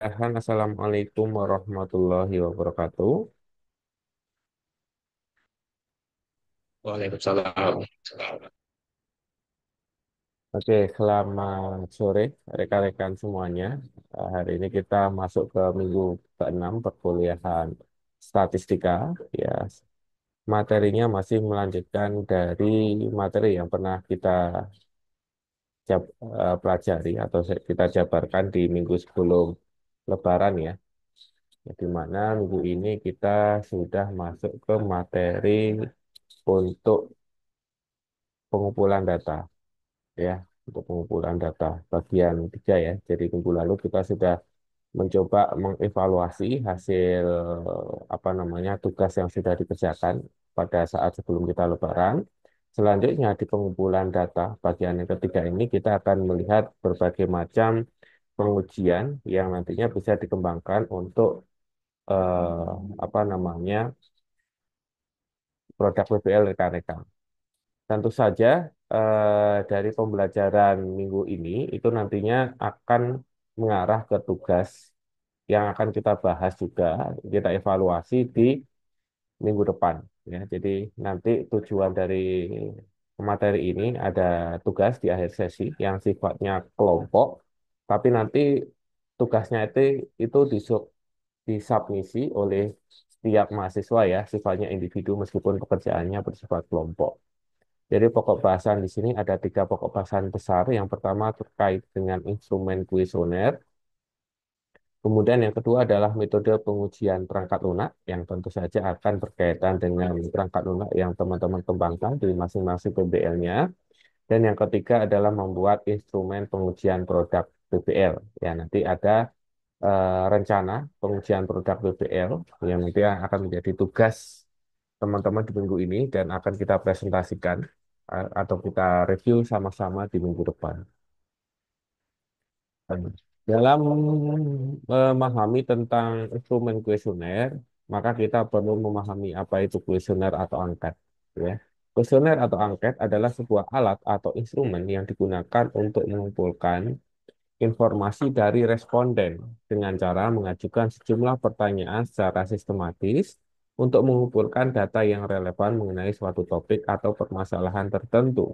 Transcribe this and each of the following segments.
Assalamualaikum warahmatullahi wabarakatuh. Waalaikumsalam. Oke, selamat sore rekan-rekan semuanya. Hari ini kita masuk ke minggu ke-6 perkuliahan statistika. Ya, materinya masih melanjutkan dari materi yang pernah kita pelajari atau kita jabarkan di minggu sebelum Lebaran ya. Di mana minggu ini kita sudah masuk ke materi untuk pengumpulan data. Ya, untuk pengumpulan data bagian 3 ya. Jadi minggu lalu kita sudah mencoba mengevaluasi hasil tugas yang sudah dikerjakan pada saat sebelum kita Lebaran. Selanjutnya di pengumpulan data bagian yang ketiga ini kita akan melihat berbagai macam pengujian yang nantinya bisa dikembangkan untuk eh, apa namanya produk PBL rekan-rekan. Tentu saja dari pembelajaran minggu ini itu nantinya akan mengarah ke tugas yang akan kita bahas juga, kita evaluasi di minggu depan. Ya, jadi nanti tujuan dari materi ini ada tugas di akhir sesi yang sifatnya kelompok, tapi nanti tugasnya itu disubmisi oleh setiap mahasiswa ya, sifatnya individu meskipun pekerjaannya bersifat kelompok. Jadi pokok bahasan di sini ada tiga pokok bahasan besar. Yang pertama terkait dengan instrumen kuesioner. Kemudian yang kedua adalah metode pengujian perangkat lunak yang tentu saja akan berkaitan dengan perangkat lunak yang teman-teman kembangkan di masing-masing PBL-nya. Dan yang ketiga adalah membuat instrumen pengujian produk PBL. Ya, nanti ada rencana pengujian produk PBL yang nanti akan menjadi tugas teman-teman di minggu ini dan akan kita presentasikan atau kita review sama-sama di minggu depan. Dalam memahami tentang instrumen kuesioner, maka kita perlu memahami apa itu kuesioner atau angket. Ya. Kuesioner atau angket adalah sebuah alat atau instrumen yang digunakan untuk mengumpulkan informasi dari responden dengan cara mengajukan sejumlah pertanyaan secara sistematis untuk mengumpulkan data yang relevan mengenai suatu topik atau permasalahan tertentu.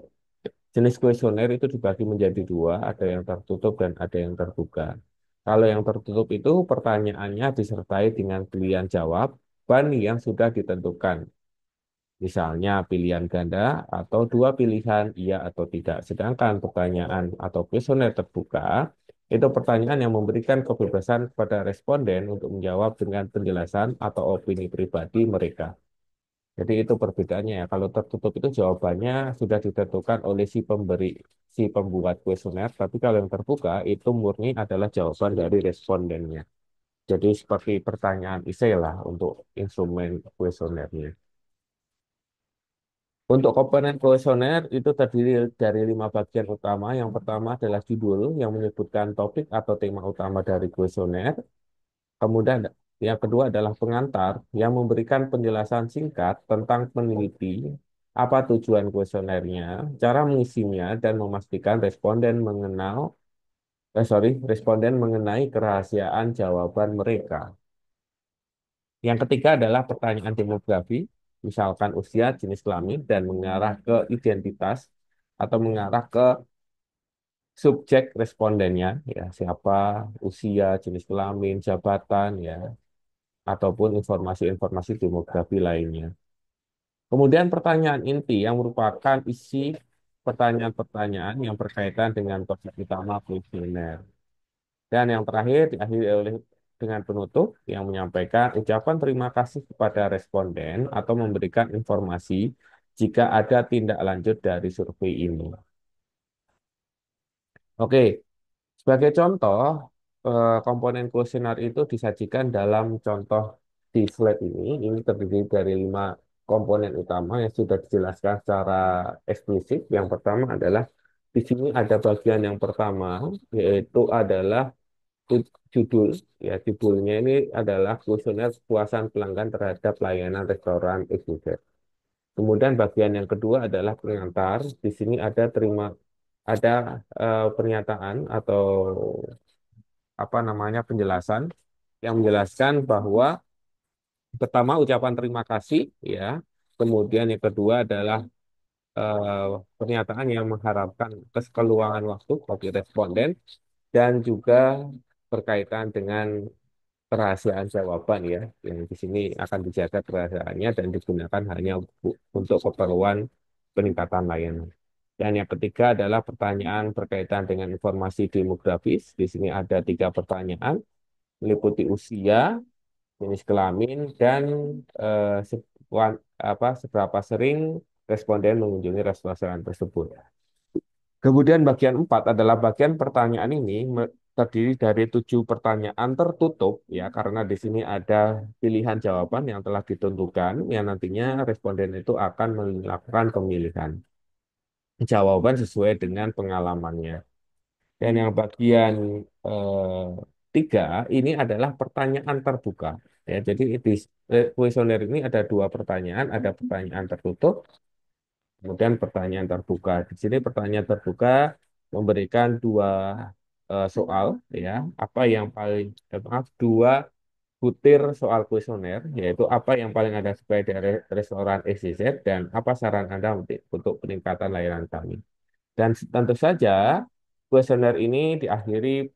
Jenis kuesioner itu dibagi menjadi dua, ada yang tertutup dan ada yang terbuka. Kalau yang tertutup itu pertanyaannya disertai dengan pilihan jawaban yang sudah ditentukan. Misalnya pilihan ganda atau dua pilihan iya atau tidak. Sedangkan pertanyaan atau kuesioner terbuka itu pertanyaan yang memberikan kebebasan kepada responden untuk menjawab dengan penjelasan atau opini pribadi mereka. Jadi itu perbedaannya ya. Kalau tertutup itu jawabannya sudah ditentukan oleh si pemberi, si pembuat kuesioner. Tapi kalau yang terbuka itu murni adalah jawaban dari respondennya. Jadi seperti pertanyaan esai lah untuk instrumen kuesionernya. Untuk komponen kuesioner itu terdiri dari 5 bagian utama. Yang pertama adalah judul yang menyebutkan topik atau tema utama dari kuesioner. Kemudian yang kedua adalah pengantar yang memberikan penjelasan singkat tentang peneliti, apa tujuan kuesionernya, cara mengisinya, dan memastikan responden mengenai kerahasiaan jawaban mereka. Yang ketiga adalah pertanyaan demografi, misalkan usia, jenis kelamin, dan mengarah ke identitas atau mengarah ke subjek respondennya, ya siapa, usia, jenis kelamin, jabatan, ya ataupun informasi-informasi demografi lainnya. Kemudian pertanyaan inti yang merupakan isi pertanyaan-pertanyaan yang berkaitan dengan topik utama kuesioner. Dan yang terakhir diakhiri oleh dengan penutup yang menyampaikan ucapan terima kasih kepada responden atau memberikan informasi jika ada tindak lanjut dari survei ini. Oke, sebagai contoh, komponen kuesioner itu disajikan dalam contoh di slide ini. Ini terdiri dari 5 komponen utama yang sudah dijelaskan secara eksplisit. Yang pertama adalah di sini ada bagian yang pertama, yaitu adalah judul. Ya, judulnya ini adalah kuesioner kepuasan pelanggan terhadap layanan restoran XYZ. Kemudian bagian yang kedua adalah pengantar. Di sini ada pernyataan atau apa namanya penjelasan yang menjelaskan bahwa pertama ucapan terima kasih ya, kemudian yang kedua adalah eh, pernyataan yang mengharapkan keseluangan waktu bagi responden dan juga berkaitan dengan kerahasiaan jawaban ya, yang di sini akan dijaga kerahasiaannya dan digunakan hanya untuk keperluan peningkatan layanan. Dan yang ketiga adalah pertanyaan berkaitan dengan informasi demografis. Di sini ada tiga pertanyaan, meliputi usia, jenis kelamin, dan seberapa sering responden mengunjungi restoran tersebut. Kemudian bagian 4 adalah bagian pertanyaan ini terdiri dari 7 pertanyaan tertutup ya karena di sini ada pilihan jawaban yang telah ditentukan yang nantinya responden itu akan melakukan pemilihan jawaban sesuai dengan pengalamannya. Dan yang bagian eh, 3 ini adalah pertanyaan terbuka. Ya, jadi di kuesioner ini ada dua pertanyaan, ada pertanyaan tertutup. Kemudian pertanyaan terbuka. Di sini pertanyaan terbuka memberikan dua soal, ya. Apa yang paling, maaf, dua butir soal kuesioner, yaitu apa yang paling Anda sukai dari restoran XYZ dan apa saran Anda untuk peningkatan layanan kami. Dan tentu saja kuesioner ini diakhiri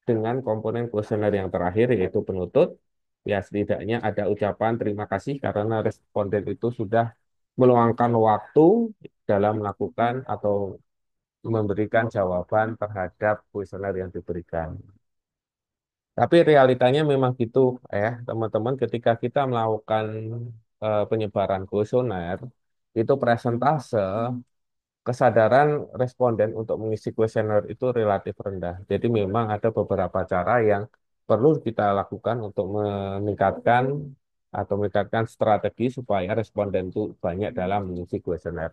dengan komponen kuesioner yang terakhir, yaitu penutup. Ya, setidaknya ada ucapan terima kasih karena responden itu sudah meluangkan waktu dalam melakukan atau memberikan jawaban terhadap kuesioner yang diberikan. Tapi realitanya memang gitu ya, teman-teman, ketika kita melakukan penyebaran kuesioner, itu presentase kesadaran responden untuk mengisi kuesioner itu relatif rendah. Jadi memang ada beberapa cara yang perlu kita lakukan untuk meningkatkan strategi supaya responden itu banyak dalam mengisi kuesioner.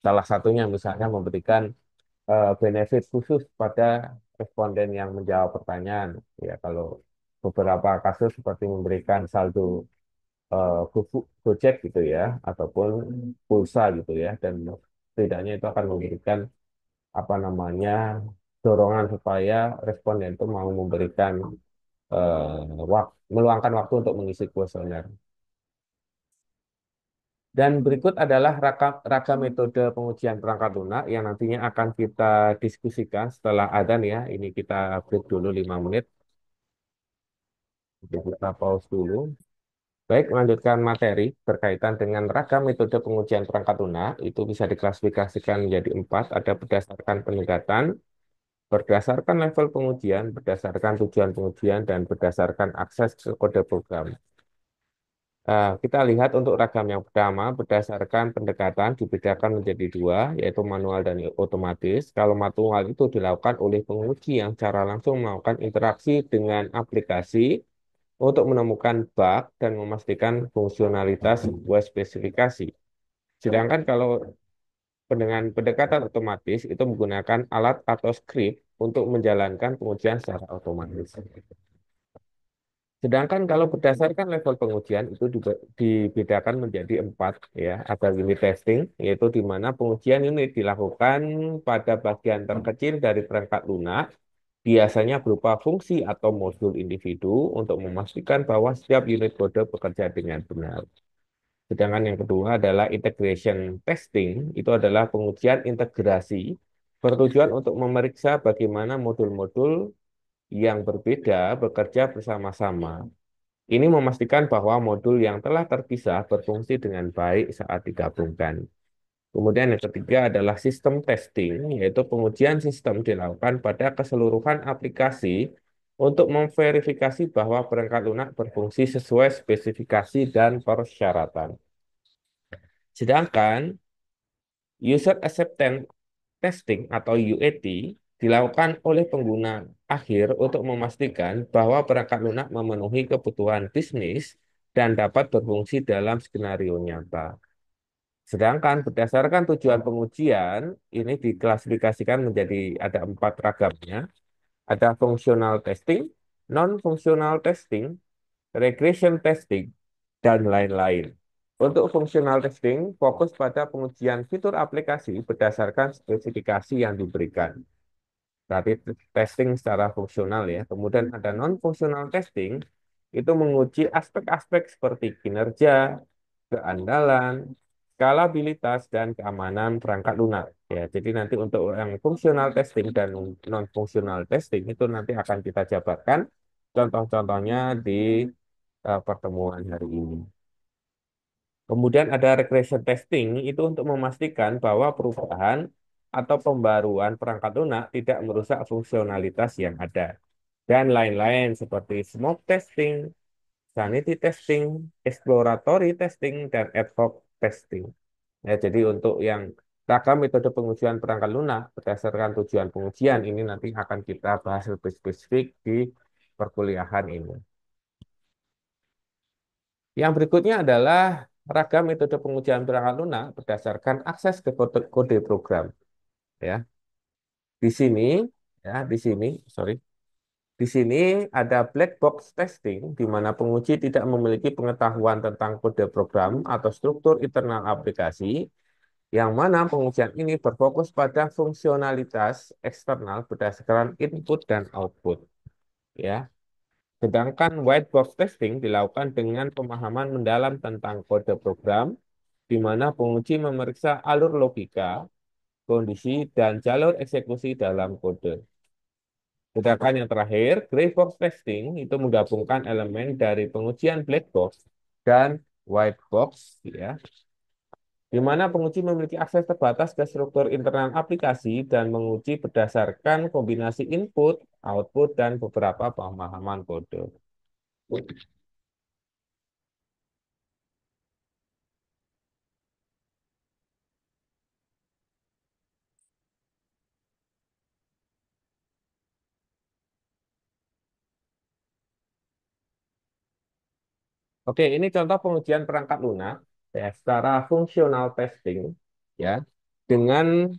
Salah satunya misalnya memberikan benefit khusus pada responden yang menjawab pertanyaan. Ya, kalau beberapa kasus seperti memberikan saldo Gojek gitu ya, ataupun pulsa gitu ya, dan setidaknya itu akan memberikan apa namanya dorongan supaya responden itu mau memberikan meluangkan waktu untuk mengisi kuesioner. Dan berikut adalah ragam metode pengujian perangkat lunak yang nantinya akan kita diskusikan setelah adzan ya. Ini kita break dulu 5 menit. Jadi kita pause dulu. Baik, melanjutkan materi berkaitan dengan ragam metode pengujian perangkat lunak. Itu bisa diklasifikasikan menjadi 4. Ada berdasarkan pendekatan, berdasarkan level pengujian, berdasarkan tujuan pengujian, dan berdasarkan akses ke kode program. Kita lihat untuk ragam yang pertama, berdasarkan pendekatan dibedakan menjadi dua, yaitu manual dan otomatis. Kalau manual itu dilakukan oleh penguji yang secara langsung melakukan interaksi dengan aplikasi untuk menemukan bug dan memastikan fungsionalitas sebuah spesifikasi. Sedangkan kalau dengan pendekatan otomatis itu menggunakan alat atau script untuk menjalankan pengujian secara otomatis. Sedangkan kalau berdasarkan level pengujian itu juga dibedakan menjadi 4 ya. Ada unit testing yaitu di mana pengujian unit dilakukan pada bagian terkecil dari perangkat lunak biasanya berupa fungsi atau modul individu untuk memastikan bahwa setiap unit kode bekerja dengan benar. Sedangkan yang kedua adalah integration testing, itu adalah pengujian integrasi bertujuan untuk memeriksa bagaimana modul-modul yang berbeda bekerja bersama-sama. Ini memastikan bahwa modul yang telah terpisah berfungsi dengan baik saat digabungkan. Kemudian yang ketiga adalah sistem testing, yaitu pengujian sistem dilakukan pada keseluruhan aplikasi untuk memverifikasi bahwa perangkat lunak berfungsi sesuai spesifikasi dan persyaratan. Sedangkan user acceptance testing atau UAT dilakukan oleh pengguna akhir untuk memastikan bahwa perangkat lunak memenuhi kebutuhan bisnis dan dapat berfungsi dalam skenario nyata. Sedangkan berdasarkan tujuan pengujian, ini diklasifikasikan menjadi ada 4 ragamnya. Ada functional testing, non-functional testing, regression testing, dan lain-lain. Untuk functional testing, fokus pada pengujian fitur aplikasi berdasarkan spesifikasi yang diberikan. Berarti testing secara fungsional ya. Kemudian ada non-fungsional testing, itu menguji aspek-aspek seperti kinerja, keandalan, skalabilitas, dan keamanan perangkat lunak. Ya, jadi nanti untuk yang fungsional testing dan non-fungsional testing itu nanti akan kita jabarkan contoh-contohnya di pertemuan hari ini. Kemudian ada regression testing itu untuk memastikan bahwa perubahan atau pembaruan perangkat lunak tidak merusak fungsionalitas yang ada. Dan lain-lain seperti smoke testing, sanity testing, exploratory testing, dan ad hoc testing. Ya, jadi untuk yang ragam metode pengujian perangkat lunak berdasarkan tujuan pengujian ini nanti akan kita bahas lebih spesifik di perkuliahan ini. Yang berikutnya adalah ragam metode pengujian perangkat lunak berdasarkan akses ke kode program. Ya, di sini, sorry, di sini ada black box testing, di mana penguji tidak memiliki pengetahuan tentang kode program atau struktur internal aplikasi, yang mana pengujian ini berfokus pada fungsionalitas eksternal berdasarkan input dan output. Ya, sedangkan white box testing dilakukan dengan pemahaman mendalam tentang kode program, di mana penguji memeriksa alur logika, kondisi, dan jalur eksekusi dalam kode. Sedangkan yang terakhir, gray box testing itu menggabungkan elemen dari pengujian black box dan white box, ya, di mana penguji memiliki akses terbatas ke struktur internal aplikasi dan menguji berdasarkan kombinasi input, output, dan beberapa pemahaman kode. Oke, ini contoh pengujian perangkat lunak ya, secara fungsional testing ya dengan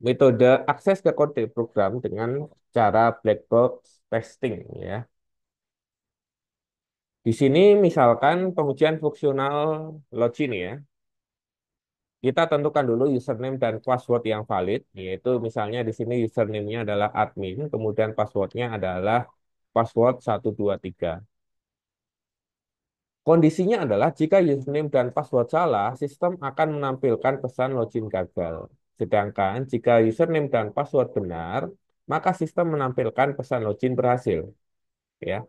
metode akses ke kode program dengan cara black box testing ya. Di sini misalkan pengujian fungsional login ya. Kita tentukan dulu username dan password yang valid, yaitu misalnya di sini username-nya adalah admin, kemudian passwordnya adalah password 123. Kondisinya adalah jika username dan password salah, sistem akan menampilkan pesan login gagal. Sedangkan jika username dan password benar, maka sistem menampilkan pesan login berhasil. Ya,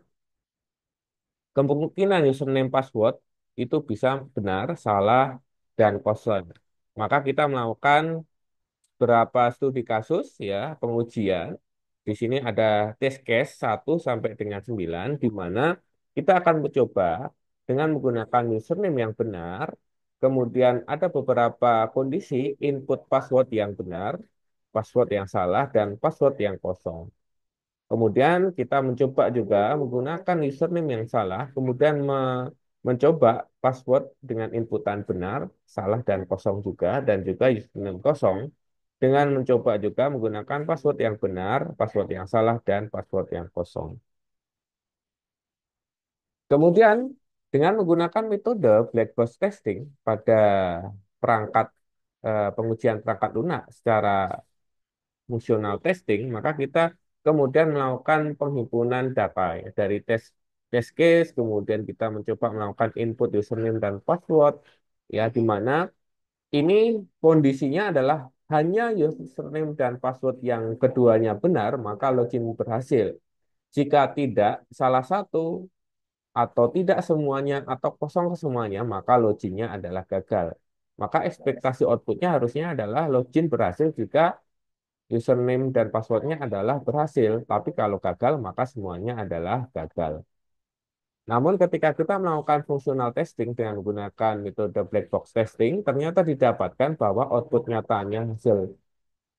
kemungkinan username password itu bisa benar, salah, dan kosong. Maka kita melakukan berapa studi kasus ya pengujian. Di sini ada test case 1 sampai dengan 9 di mana kita akan mencoba dengan menggunakan username yang benar, kemudian ada beberapa kondisi input password yang benar, password yang salah, dan password yang kosong. Kemudian kita mencoba juga menggunakan username yang salah, kemudian mencoba password dengan inputan benar, salah dan kosong juga, dan juga username kosong dengan mencoba juga menggunakan password yang benar, password yang salah, dan password yang kosong. Kemudian dengan menggunakan metode black box testing pada perangkat pengujian perangkat lunak secara fungsional testing, maka kita kemudian melakukan penghimpunan data ya, dari test case, kemudian kita mencoba melakukan input username dan password, ya di mana ini kondisinya adalah hanya username dan password yang keduanya benar, maka login berhasil. Jika tidak salah satu atau tidak semuanya atau kosong semuanya, maka loginnya adalah gagal. Maka ekspektasi outputnya harusnya adalah login berhasil jika username dan passwordnya adalah berhasil, tapi kalau gagal maka semuanya adalah gagal. Namun ketika kita melakukan fungsional testing dengan menggunakan metode black box testing, ternyata didapatkan bahwa output nyatanya hasil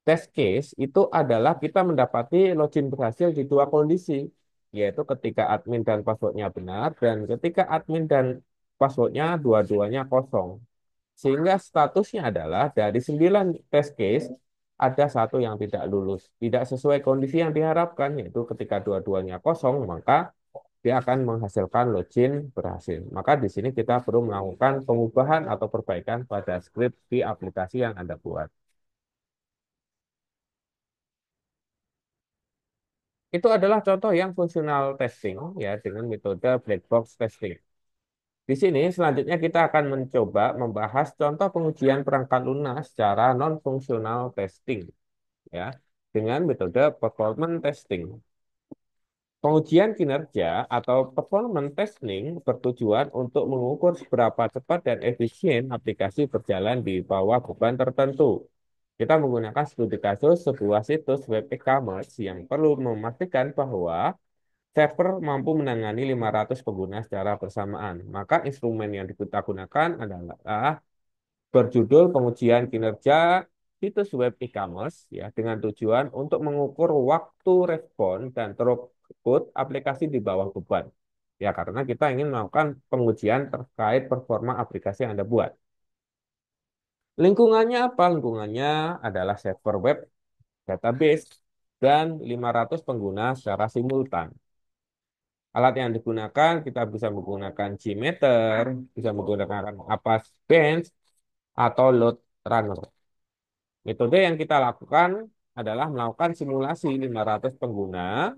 test case itu adalah kita mendapati login berhasil di dua kondisi, yaitu ketika admin dan passwordnya benar dan ketika admin dan passwordnya dua-duanya kosong. Sehingga statusnya adalah dari 9 test case, ada satu yang tidak lulus. Tidak sesuai kondisi yang diharapkan, yaitu ketika dua-duanya kosong, maka dia akan menghasilkan login berhasil. Maka di sini kita perlu melakukan pengubahan atau perbaikan pada script di aplikasi yang Anda buat. Itu adalah contoh yang fungsional testing ya dengan metode black box testing. Di sini selanjutnya kita akan mencoba membahas contoh pengujian perangkat lunak secara non-fungsional testing ya dengan metode performance testing. Pengujian kinerja atau performance testing bertujuan untuk mengukur seberapa cepat dan efisien aplikasi berjalan di bawah beban tertentu. Kita menggunakan studi kasus sebuah situs web e-commerce yang perlu memastikan bahwa server mampu menangani 500 pengguna secara bersamaan. Maka instrumen yang kita gunakan adalah berjudul pengujian kinerja situs web e-commerce ya dengan tujuan untuk mengukur waktu respon dan throughput aplikasi di bawah beban. Ya karena kita ingin melakukan pengujian terkait performa aplikasi yang Anda buat. Lingkungannya apa? Lingkungannya adalah server web, database, dan 500 pengguna secara simultan. Alat yang digunakan, kita bisa menggunakan Gmeter, bisa menggunakan Apache Bench, atau Load Runner. Metode yang kita lakukan adalah melakukan simulasi 500 pengguna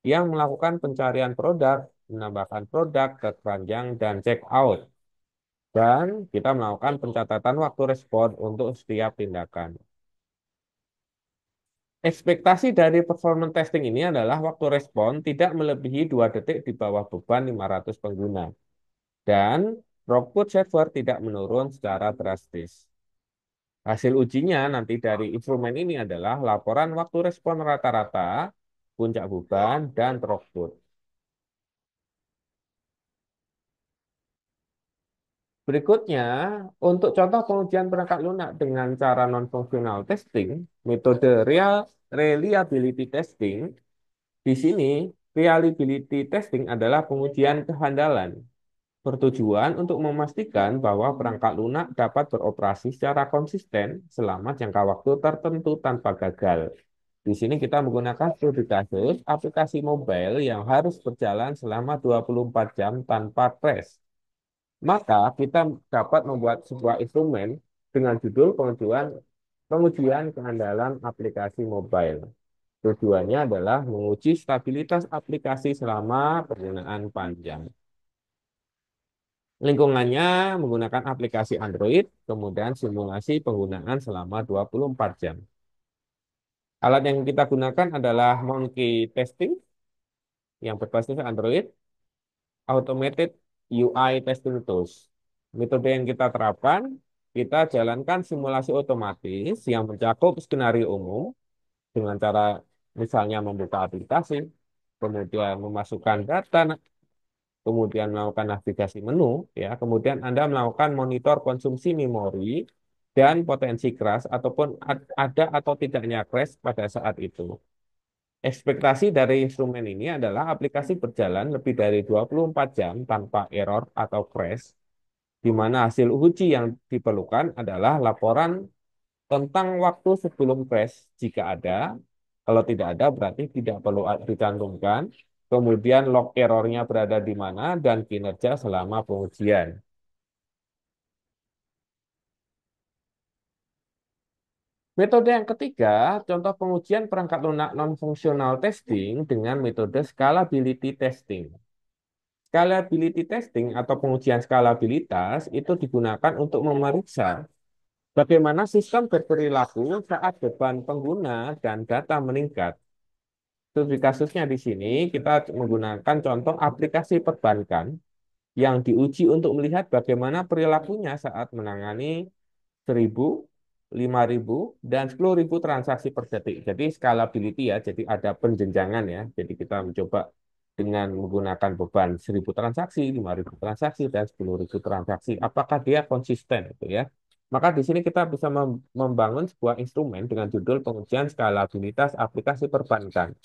yang melakukan pencarian produk, menambahkan produk ke keranjang, dan check out. Dan kita melakukan pencatatan waktu respon untuk setiap tindakan. Ekspektasi dari performance testing ini adalah waktu respon tidak melebihi 2 detik di bawah beban 500 pengguna. Dan throughput server tidak menurun secara drastis. Hasil ujinya nanti dari instrumen ini adalah laporan waktu respon rata-rata, puncak beban, dan throughput. Berikutnya, untuk contoh pengujian perangkat lunak dengan cara non-functional testing, metode reliability testing, di sini reliability testing adalah pengujian kehandalan bertujuan untuk memastikan bahwa perangkat lunak dapat beroperasi secara konsisten selama jangka waktu tertentu tanpa gagal. Di sini kita menggunakan studi kasus aplikasi mobile yang harus berjalan selama 24 jam tanpa crash. Maka kita dapat membuat sebuah instrumen dengan judul pengujian kehandalan aplikasi mobile. Tujuannya adalah menguji stabilitas aplikasi selama penggunaan panjang. Lingkungannya menggunakan aplikasi Android, kemudian simulasi penggunaan selama 24 jam. Alat yang kita gunakan adalah Monkey Testing yang berbasis Android, Automated UI Testing Tools. Metode yang kita terapkan, kita jalankan simulasi otomatis yang mencakup skenario umum dengan cara misalnya membuka aplikasi, kemudian memasukkan data, kemudian melakukan navigasi menu, ya, kemudian Anda melakukan monitor konsumsi memori dan potensi crash ataupun ada atau tidaknya crash pada saat itu. Ekspektasi dari instrumen ini adalah aplikasi berjalan lebih dari 24 jam tanpa error atau crash, di mana hasil uji yang diperlukan adalah laporan tentang waktu sebelum crash jika ada. Kalau tidak ada berarti tidak perlu dicantumkan. Kemudian log errornya berada di mana dan kinerja selama pengujian. Metode yang ketiga, contoh pengujian perangkat lunak non-fungsional testing dengan metode scalability testing. Scalability testing atau pengujian skalabilitas itu digunakan untuk memeriksa bagaimana sistem berperilaku saat beban pengguna dan data meningkat. Studi kasusnya di sini kita menggunakan contoh aplikasi perbankan yang diuji untuk melihat bagaimana perilakunya saat menangani 1.000, 5.000, dan 10.000 transaksi per detik. Jadi scalability ya, jadi ada penjenjangan ya. Jadi kita mencoba dengan menggunakan beban 1.000 transaksi, 5.000 transaksi, dan 10.000 transaksi. Apakah dia konsisten itu ya? Maka di sini kita bisa membangun sebuah instrumen dengan judul pengujian skalabilitas aplikasi perbankan.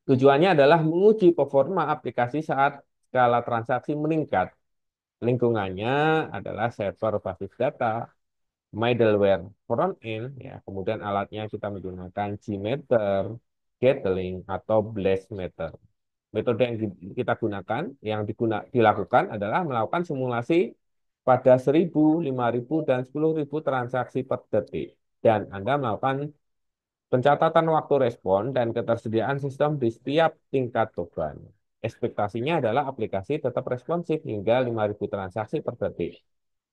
Tujuannya adalah menguji performa aplikasi saat skala transaksi meningkat. Lingkungannya adalah server basis data, middleware front-end, ya. Kemudian alatnya kita menggunakan Gmeter, Gatling, atau Blastmeter. Metode yang kita gunakan, yang dilakukan adalah melakukan simulasi pada 1.000, 5.000, dan 10.000 transaksi per detik. Dan Anda melakukan Pencatatan waktu respon dan ketersediaan sistem di setiap tingkat beban. Ekspektasinya adalah aplikasi tetap responsif hingga 5.000 transaksi per detik.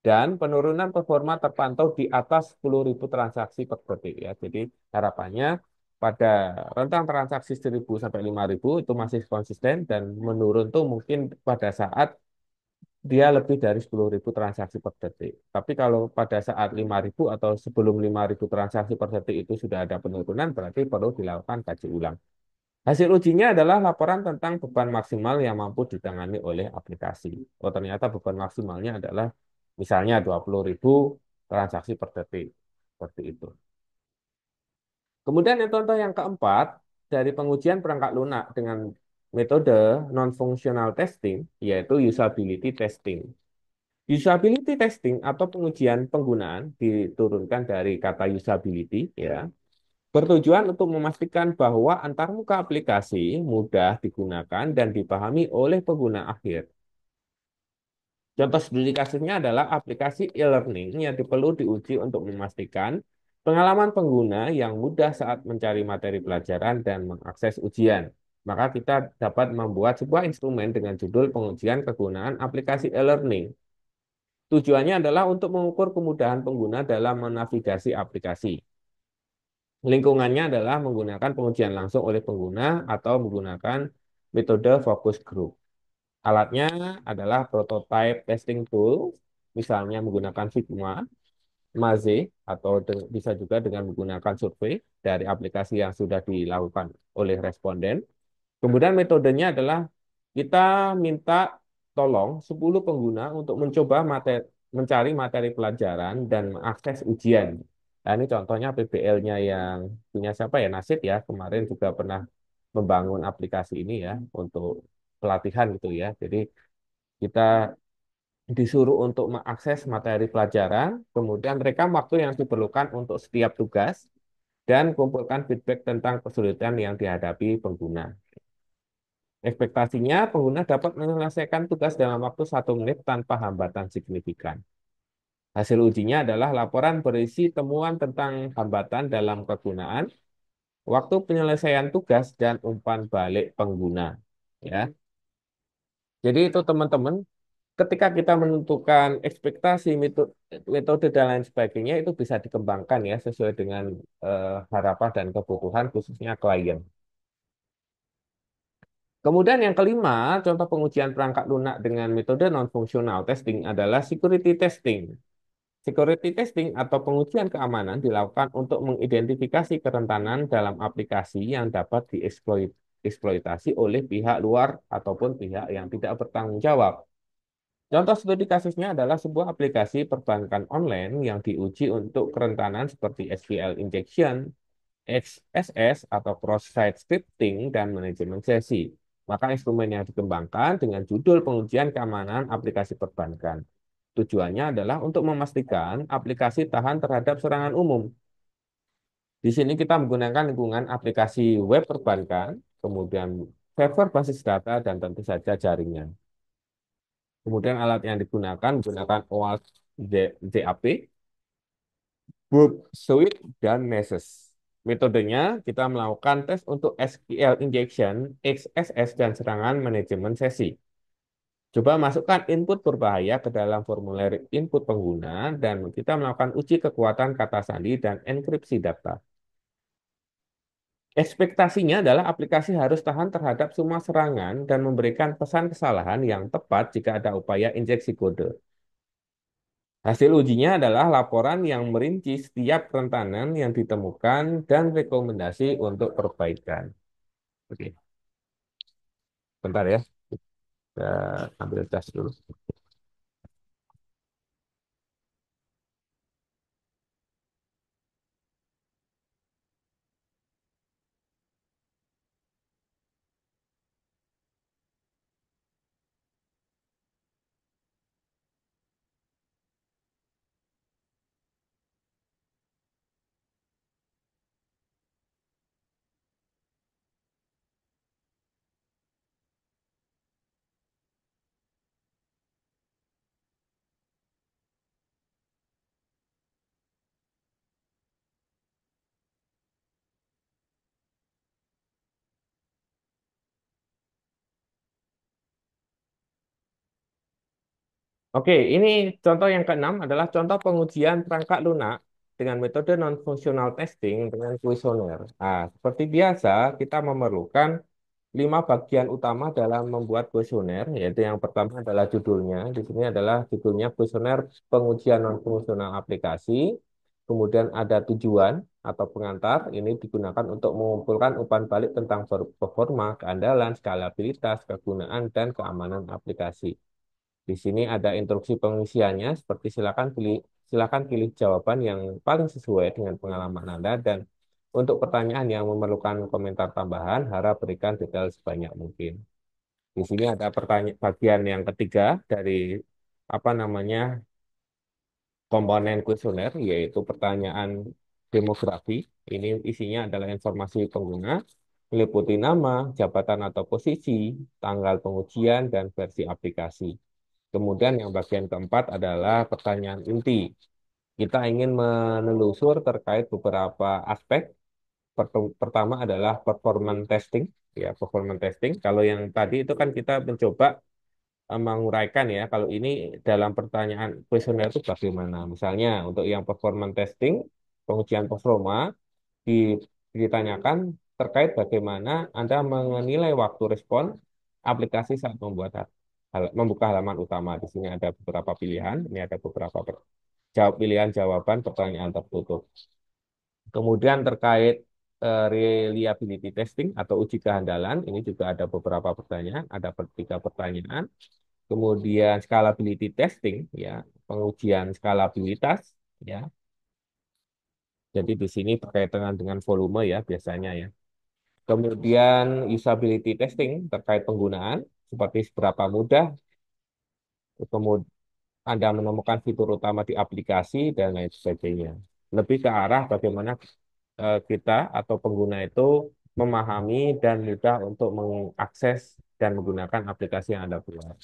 Dan penurunan performa terpantau di atas 10.000 transaksi per detik ya. Jadi harapannya pada rentang transaksi 1.000 sampai 5.000 itu masih konsisten dan menurun tuh mungkin pada saat dia lebih dari 10.000 transaksi per detik. Tapi kalau pada saat 5.000 atau sebelum 5.000 transaksi per detik itu sudah ada penurunan, berarti perlu dilakukan kaji ulang. Hasil ujinya adalah laporan tentang beban maksimal yang mampu ditangani oleh aplikasi. Oh, ternyata beban maksimalnya adalah misalnya 20.000 transaksi per detik. Seperti itu. Kemudian yang contoh yang keempat, dari pengujian perangkat lunak dengan metode non-functional testing, yaitu usability testing. Usability testing atau pengujian penggunaan diturunkan dari kata usability ya, bertujuan untuk memastikan bahwa antarmuka aplikasi mudah digunakan dan dipahami oleh pengguna akhir. Contoh studi kasusnya adalah aplikasi e-learning yang perlu diuji untuk memastikan pengalaman pengguna yang mudah saat mencari materi pelajaran dan mengakses ujian. Maka kita dapat membuat sebuah instrumen dengan judul pengujian kegunaan aplikasi e-learning. Tujuannya adalah untuk mengukur kemudahan pengguna dalam menavigasi aplikasi. Lingkungannya adalah menggunakan pengujian langsung oleh pengguna atau menggunakan metode focus group. Alatnya adalah prototype testing tool, misalnya menggunakan Figma, Maze, atau bisa juga dengan menggunakan survei dari aplikasi yang sudah dilakukan oleh responden. Kemudian metodenya adalah kita minta tolong 10 pengguna untuk mencoba mencari materi pelajaran dan mengakses ujian. Nah, ini contohnya PBL-nya yang punya siapa ya, Nasid ya, kemarin juga pernah membangun aplikasi ini ya untuk pelatihan gitu ya. Jadi kita disuruh untuk mengakses materi pelajaran, kemudian rekam waktu yang diperlukan untuk setiap tugas, dan kumpulkan feedback tentang kesulitan yang dihadapi pengguna. Ekspektasinya, pengguna dapat menyelesaikan tugas dalam waktu 1 menit tanpa hambatan signifikan. Hasil ujinya adalah laporan berisi temuan tentang hambatan dalam kegunaan, waktu penyelesaian tugas, dan umpan balik pengguna. Ya, jadi itu teman-teman, ketika kita menentukan ekspektasi, metode dan lain sebagainya, itu bisa dikembangkan ya sesuai dengan harapan dan kebutuhan khususnya klien. Kemudian yang kelima, contoh pengujian perangkat lunak dengan metode non-functional testing adalah security testing. Security testing atau pengujian keamanan dilakukan untuk mengidentifikasi kerentanan dalam aplikasi yang dapat dieksploitasi oleh pihak luar ataupun pihak yang tidak bertanggung jawab. Contoh studi kasusnya adalah sebuah aplikasi perbankan online yang diuji untuk kerentanan seperti SQL injection, XSS atau cross-site scripting, dan manajemen sesi. Maka instrumen yang dikembangkan dengan judul pengujian keamanan aplikasi perbankan. Tujuannya adalah untuk memastikan aplikasi tahan terhadap serangan umum. Di sini kita menggunakan lingkungan aplikasi web perbankan, kemudian server basis data, dan tentu saja jaringan. Kemudian alat yang digunakan menggunakan OWASP ZAP, Book Suite, dan Nessus. Metodenya kita melakukan tes untuk SQL injection, XSS, dan serangan manajemen sesi. Coba masukkan input berbahaya ke dalam formulir input pengguna dan kita melakukan uji kekuatan kata sandi dan enkripsi data. Ekspektasinya adalah aplikasi harus tahan terhadap semua serangan dan memberikan pesan kesalahan yang tepat jika ada upaya injeksi kode. Hasil ujinya adalah laporan yang merinci setiap kerentanan yang ditemukan dan rekomendasi untuk perbaikan. Oke, bentar ya, kita ambil tes dulu. Oke, ini contoh yang keenam adalah contoh pengujian perangkat lunak dengan metode non-functional testing dengan kuesioner. Nah, seperti biasa, kita memerlukan 5 bagian utama dalam membuat kuesioner, yaitu yang pertama adalah judulnya. Di sini adalah judulnya kuesioner pengujian non-fungsional aplikasi. Kemudian ada tujuan atau pengantar. Ini digunakan untuk mengumpulkan umpan balik tentang performa, keandalan, skalabilitas, kegunaan, dan keamanan aplikasi. Di sini ada instruksi pengisiannya, seperti silakan pilih jawaban yang paling sesuai dengan pengalaman Anda dan untuk pertanyaan yang memerlukan komentar tambahan, harap berikan detail sebanyak mungkin. Di sini ada pertanyaan bagian yang ketiga dari apa namanya komponen kuesioner, yaitu pertanyaan demografi. Ini isinya adalah informasi pengguna, meliputi nama, jabatan atau posisi, tanggal pengujian, dan versi aplikasi. Kemudian yang bagian keempat adalah pertanyaan inti. Kita ingin menelusur terkait beberapa aspek. Pertama adalah performance testing. Ya, performance testing. Kalau yang tadi itu kan kita mencoba menguraikan ya. Kalau ini dalam pertanyaan kuesioner itu bagaimana? Misalnya untuk yang performance testing, pengujian performa di- ditanyakan terkait bagaimana Anda menilai waktu respon aplikasi saat membuka halaman utama. Di sini ada beberapa pilihan. Ini ada beberapa pilihan jawaban pertanyaan tertutup. Kemudian terkait reliability testing atau uji kehandalan, ini juga ada beberapa pertanyaan, ada 3 pertanyaan. Kemudian scalability testing, ya, pengujian skalabilitas, ya. Jadi di sini berkaitan dengan volume ya biasanya ya. Kemudian usability testing terkait penggunaan, seperti seberapa mudah kemudian Anda menemukan fitur utama di aplikasi dan lain sebagainya. Lebih ke arah bagaimana kita atau pengguna itu memahami dan mudah untuk mengakses dan menggunakan aplikasi yang Anda buat.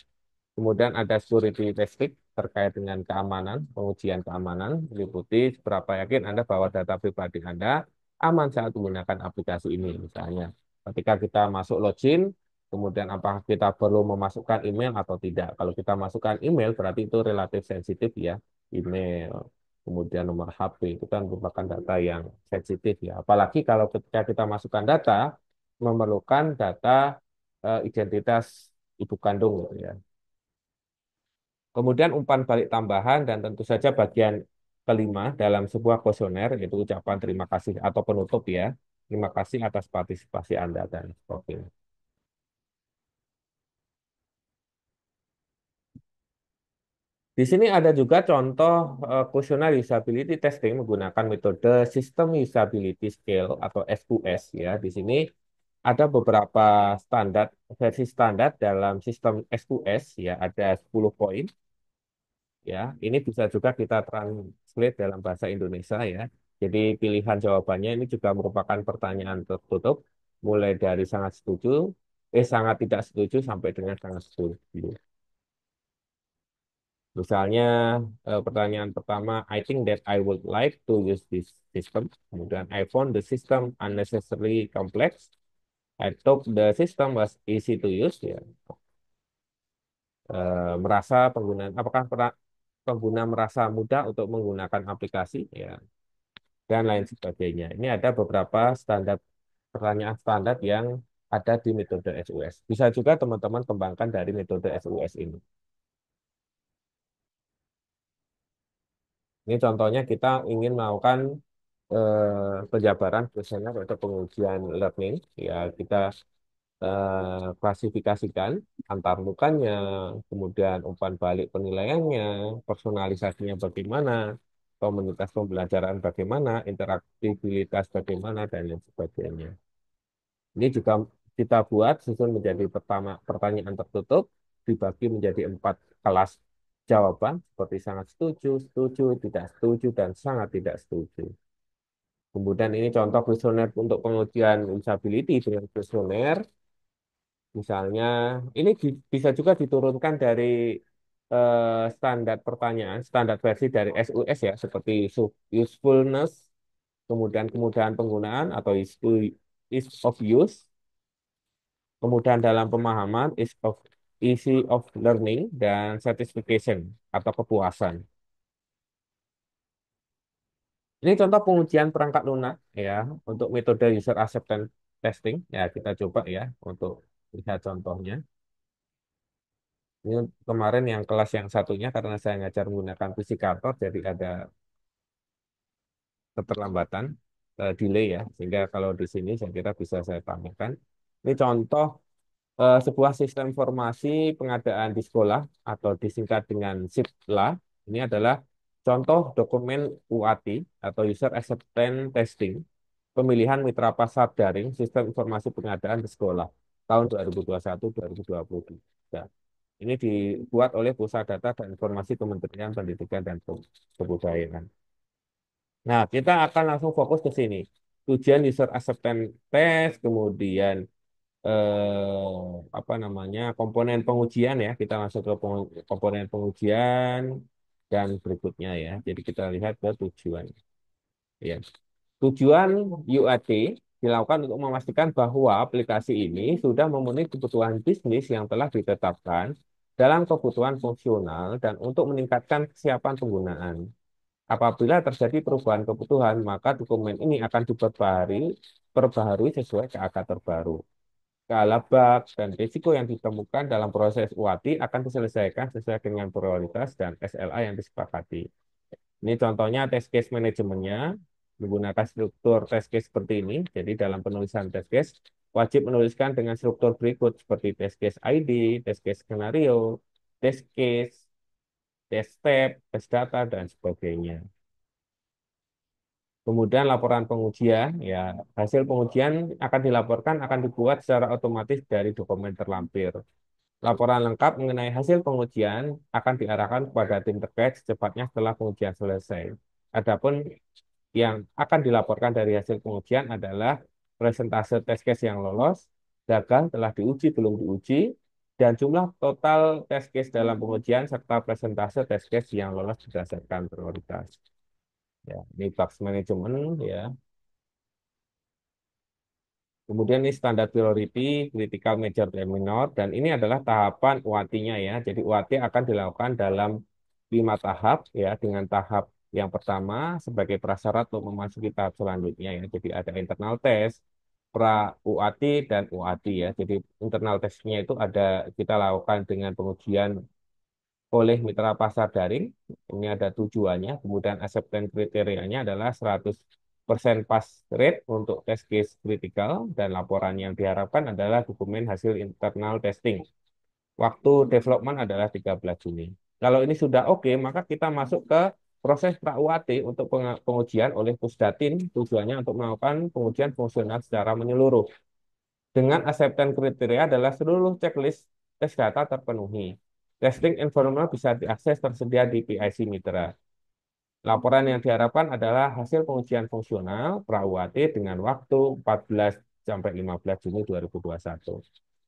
Kemudian ada security testing terkait dengan keamanan, pengujian keamanan, meliputi seberapa yakin Anda bahwa data pribadi Anda aman saat menggunakan aplikasi ini. Misalnya, ketika kita masuk login, kemudian apakah kita perlu memasukkan email atau tidak. Kalau kita masukkan email, berarti itu relatif sensitif ya, email. Kemudian nomor HP, itu kan merupakan data yang sensitif ya. Apalagi kalau ketika kita masukkan data, memerlukan data identitas ibu kandung gitu ya. Kemudian umpan balik tambahan dan tentu saja bagian kelima dalam sebuah kuesioner yaitu ucapan terima kasih atau penutup ya. Terima kasih atas partisipasi Anda dan sebagainya. Di sini ada juga contoh kuesioner usability testing menggunakan metode System Usability Scale atau SUS ya. Di sini ada beberapa standar versi standar dalam sistem SUS ya, ada 10 poin. Ya, ini bisa juga kita translate dalam bahasa Indonesia ya. Jadi pilihan jawabannya ini juga merupakan pertanyaan tertutup, mulai dari sangat setuju, sangat tidak setuju sampai dengan sangat setuju. Misalnya pertanyaan pertama, I think that I would like to use this system. Kemudian I found the system unnecessarily complex. I thought the system was easy to use. Ya. Merasa penggunaan, apakah pengguna merasa mudah untuk menggunakan aplikasi? Ya, dan lain sebagainya. Ini ada beberapa standar pertanyaan standar yang ada di metode SUS. Bisa juga teman-teman kembangkan dari metode SUS ini. Ini contohnya kita ingin melakukan penjabaran kuesioner atau pengujian learning. Ya, kita klasifikasikan antar mukanya, kemudian umpan balik penilaiannya, personalisasinya bagaimana, komunitas pembelajaran bagaimana, interaktivitas bagaimana, dan lain sebagainya. Ini juga kita buat susun menjadi pertama pertanyaan tertutup, dibagi menjadi 4 kelas jawaban, seperti sangat setuju, setuju, tidak setuju, dan sangat tidak setuju. Kemudian ini contoh kuesioner untuk pengujian usability dengan kuesioner. Misalnya, ini bisa juga diturunkan dari standar pertanyaan, standar versi dari SUS ya, seperti usefulness, kemudian kemudahan penggunaan atau ease of use, kemudian dalam pemahaman, ease of easy of learning, dan satisfaction atau kepuasan. Ini contoh pengujian perangkat lunak ya untuk metode user acceptance testing. Ya, kita coba ya untuk lihat contohnya. Ini kemarin yang kelas yang satunya karena saya ngajar menggunakan fisikator jadi ada keterlambatan, delay ya. Sehingga kalau di sini saya kira bisa saya tampilkan. Ini contoh sebuah sistem informasi pengadaan di sekolah atau disingkat dengan SIPLA. Ini adalah contoh dokumen UAT atau User Acceptance Testing pemilihan mitra pasar daring sistem informasi pengadaan di sekolah tahun 2021-2023. Ini dibuat oleh Pusat Data dan Informasi Kementerian Pendidikan dan Kebudayaan. Nah, kita akan langsung fokus ke sini. Tujuan user acceptance test, kemudian apa namanya komponen pengujian ya. Kita masuk ke komponen pengujian dan berikutnya ya. Jadi kita lihat ke tujuan. Ya. Tujuan UAT dilakukan untuk memastikan bahwa aplikasi ini sudah memenuhi kebutuhan bisnis yang telah ditetapkan dalam kebutuhan fungsional dan untuk meningkatkan kesiapan penggunaan. Apabila terjadi perubahan kebutuhan, maka dokumen ini akan perbaharui sesuai KAK terbaru. Skala bug dan risiko yang ditemukan dalam proses UAT akan diselesaikan sesuai dengan prioritas dan SLA yang disepakati. Ini contohnya test case manajemennya menggunakan struktur test case seperti ini. Jadi dalam penulisan test case wajib menuliskan dengan struktur berikut seperti test case ID, test case skenario, test case, test step, test data dan sebagainya. Kemudian laporan pengujian, ya hasil pengujian akan dilaporkan akan dibuat secara otomatis dari dokumen terlampir. Laporan lengkap mengenai hasil pengujian akan diarahkan kepada tim terkait secepatnya setelah pengujian selesai. Adapun yang akan dilaporkan dari hasil pengujian adalah presentase test case yang lolos, gagal, telah diuji, belum diuji, dan jumlah total test case dalam pengujian serta presentase test case yang lolos berdasarkan prioritas. Ya, ini bugs management ya. Kemudian ini standar priority, critical major dan minor, dan ini adalah tahapan UAT-nya ya. Jadi UAT akan dilakukan dalam 5 tahap ya, dengan tahap yang pertama sebagai prasyarat untuk memasuki tahap selanjutnya ya. Jadi ada internal test, pra UAT dan UAT ya. Jadi internal testnya itu ada kita lakukan dengan pengujian oleh mitra pasar daring. Ini ada tujuannya. Kemudian acceptance kriterianya adalah 100% pass rate untuk test case critical dan laporan yang diharapkan adalah dokumen hasil internal testing. Waktu development adalah 13 Juni. Kalau ini sudah oke, maka kita masuk ke proses pra-UAT untuk pengujian oleh Pusdatin. Tujuannya untuk melakukan pengujian fungsional secara menyeluruh. Dengan acceptance kriteria adalah seluruh checklist tes data terpenuhi. Testing environment bisa diakses tersedia di PIC Mitra. Laporan yang diharapkan adalah hasil pengujian fungsional pra-UAT dengan waktu 14 sampai 15 Juni 2021.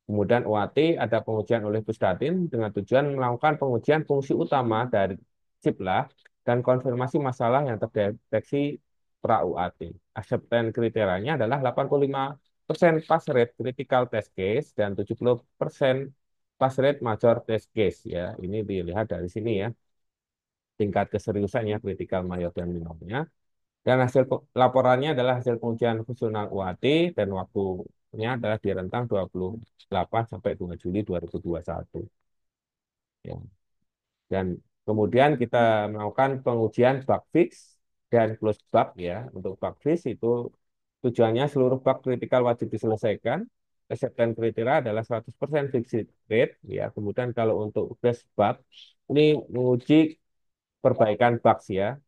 Kemudian UAT ada pengujian oleh Pusdatin dengan tujuan melakukan pengujian fungsi utama dari CIPLA dan konfirmasi masalah yang terdeteksi pra-UAT. Acceptance kriterianya adalah 85% pass rate critical test case dan 70% pass rate major test case ya. Ini dilihat dari sini ya tingkat keseriusannya kritikal mayor dan minornya. Dan hasil laporannya adalah hasil pengujian fungsional UAT dan waktunya adalah di rentang 28 sampai 2 Juli 2021. Ya. Dan kemudian kita melakukan pengujian bug fix dan close bug ya. Untuk bug fix itu tujuannya seluruh bug kritikal wajib diselesaikan. Acceptance kriteria adalah 100% fixed rate ya. Kemudian kalau untuk close bug ini menguji perbaikan bugs ya,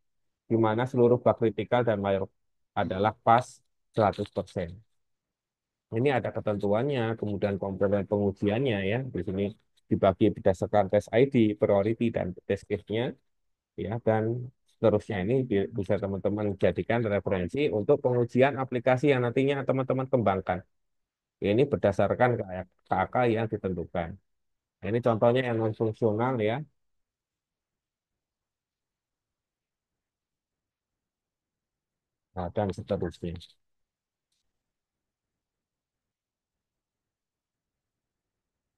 di mana seluruh bug kritikal dan mayor adalah pas 100%. Ini ada ketentuannya, kemudian komponen pengujiannya ya. Di sini dibagi berdasarkan tes ID, priority, dan test case-nya ya. Dan seterusnya ini bisa teman-teman jadikan referensi untuk pengujian aplikasi yang nantinya teman-teman kembangkan. Ini berdasarkan KAK yang ditentukan. Nah, ini contohnya yang non fungsional ya. Nah, dan seterusnya.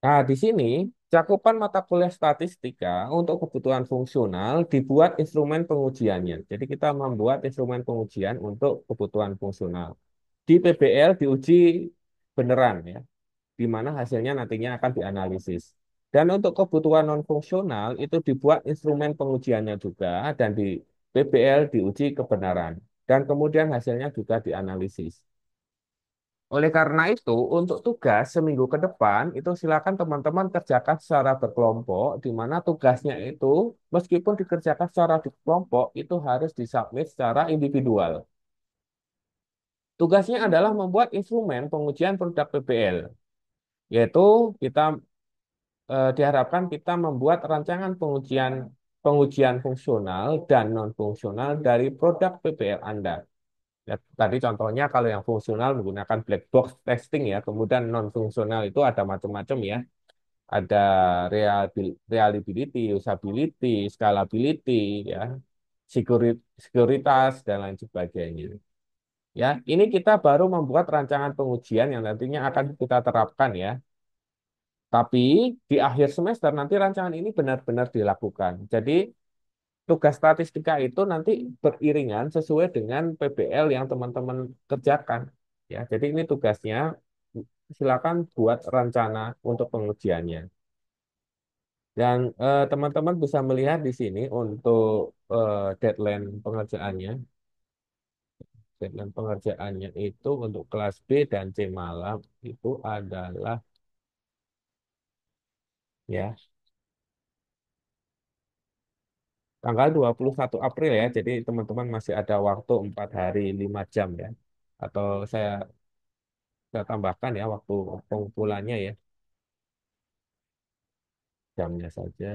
Nah, di sini Cakupan mata kuliah statistika untuk kebutuhan fungsional dibuat instrumen pengujiannya. Jadi kita membuat instrumen pengujian untuk kebutuhan fungsional. Di PBL diuji beneran ya, di mana hasilnya nantinya akan dianalisis. Dan untuk kebutuhan non-fungsional itu dibuat instrumen pengujiannya juga dan di PBL diuji kebenaran. Dan kemudian hasilnya juga dianalisis. Oleh karena itu, untuk tugas seminggu ke depan, itu silakan teman-teman kerjakan secara berkelompok, di mana tugasnya itu, meskipun dikerjakan secara di kelompok, itu harus disubmit secara individual. Tugasnya adalah membuat instrumen pengujian produk PBL, yaitu kita diharapkan kita membuat rancangan pengujian pengujian fungsional dan non-fungsional dari produk PBL Anda. Ya, tadi contohnya kalau yang fungsional menggunakan black box testing ya, kemudian non fungsional itu ada macam-macam ya, ada reliability, usability, scalability ya, sekuritas dan lain sebagainya. Ya, ini kita baru membuat rancangan pengujian yang nantinya akan kita terapkan ya. Tapi di akhir semester nanti rancangan ini benar-benar dilakukan. Jadi tugas statistika itu nanti beriringan sesuai dengan PBL yang teman-teman kerjakan. Ya, jadi ini tugasnya silakan buat rencana untuk pengujiannya. Dan teman-teman bisa melihat di sini untuk deadline pengerjaannya. Deadline pengerjaannya itu untuk kelas B dan C malam itu adalah ya tanggal 21 April ya. Jadi teman-teman masih ada waktu 4 hari 5 jam ya. Atau saya tambahkan ya waktu pengumpulannya ya, jamnya saja.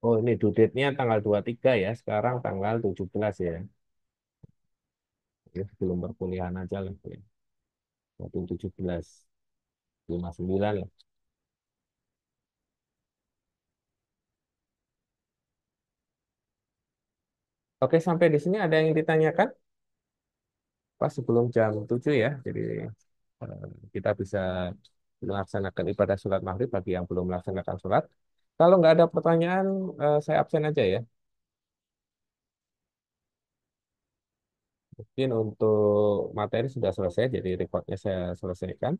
Oh ini due date-nya tanggal 23 ya, sekarang tanggal 17 ya. Ya sebelum perkuliahan aja lah ya. Waktu 17, 59 lah. Oke, sampai di sini ada yang ditanyakan? Pas sebelum jam 7 ya, jadi kita bisa melaksanakan ibadah sholat maghrib bagi yang belum melaksanakan sholat. Kalau nggak ada pertanyaan, saya absen aja ya. Mungkin untuk materi sudah selesai, jadi recordnya saya selesaikan.